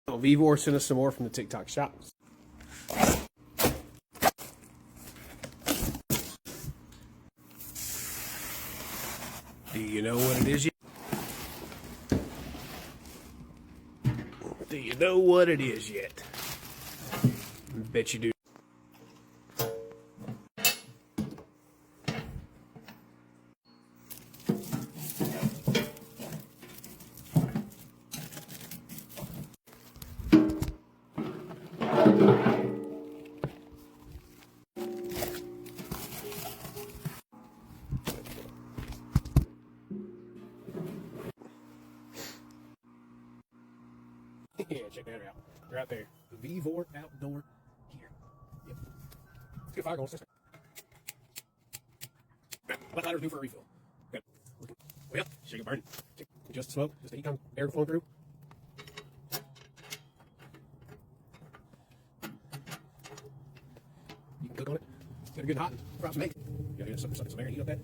Vevor sent us some more from the TikTok shop. Do you know what it is yet? Do you know what it is yet? Bet you do. Yeah, check that out. Right there. Vevor outdoor heater. Yep. Let's get a fire going. What lighters do for a refill? Good. Well, shake it burning. Just the smoke, just the heat come air flowing through. You can cook on it. Get it good and hot and fry some eggs. You gotta get some air and heat up that.